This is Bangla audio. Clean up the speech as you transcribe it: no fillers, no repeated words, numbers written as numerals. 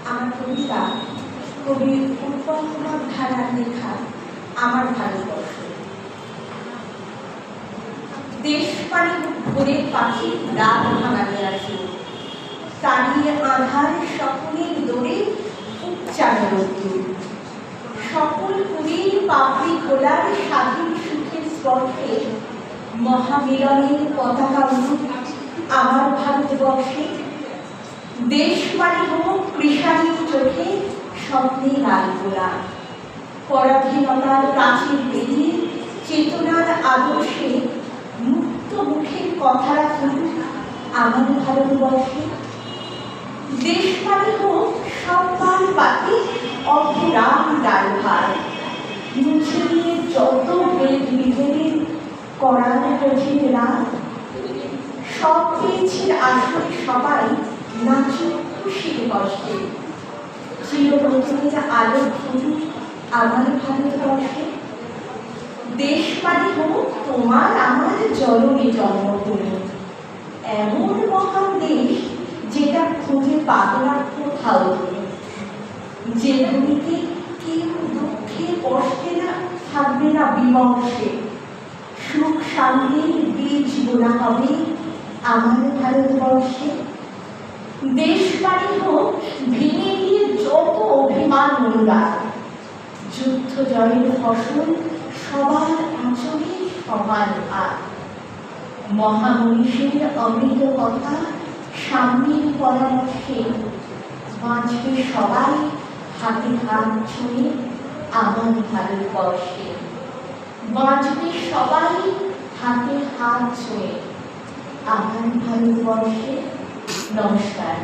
আমার কবিতা কবি উৎপল কুমার ধারার লেখা আমার ভারতবর্ষ। দেশ পানি ভোরের পাখি রাত ভাঙাতে আসে, তাড়িয়ে আধার সকলের দৌড়ে উচ্চারণ রোদ্দুর। সকল কুড়ির পাপড়ি খোলার স্বাধীন সুখের স্পর্শে মহামিলনের পতাকা উঠুক আমার ভারতবর্ষে। দেশ পানি হোক কৃষাণীর চোখে স্বপ্নে লাল গোলা, পরাধীনতার প্রাচীর পেরিয়ে চেতনার আদর্শে মুক্ত মুখের কথা রাখুক আমার ভারতবর্ষে। দেশ পানি হোক সম্মান পাখি অপরাম ডালভার, মুছে দিয়ে যত বেদ বিভেদের করার কঠিন রাত। সব পেয়েছেন আসলে সবাই নাচুক খুশির কষ্টে, চিরনতুনের আলো ফুটুক আমার ভারতবর্ষে। দেশ পানি হোক তোমার আমার জননী জন্মভূমি, এমন মহান দেশ যেটা খুঁজে পাবে না কোথাও তুমি। যে ভূমিতে কেউ দুঃখে কষ্টে না থাকবে না বিমর্ষে, সুখ শান্তির বীজ বোনা হবে আমার ভারতবর্ষে। দেশ পানি হোক ভেঙে দিয়ে যত অভিমান অনুরাগ, যুদ্ধ জয়ের ফসল সবার আঁচলে সমান ভাগ। মহামনীষীর অমৃত কথা সামনের পরামর্শে বাঁচবে সবাই হাতে হাত ছুঁয়ে আমার ভারতবর্ষে। বাঁচবে সবাই হাতে হাত ছুঁয়ে আমার ভারতবর্ষে। নমস্কার।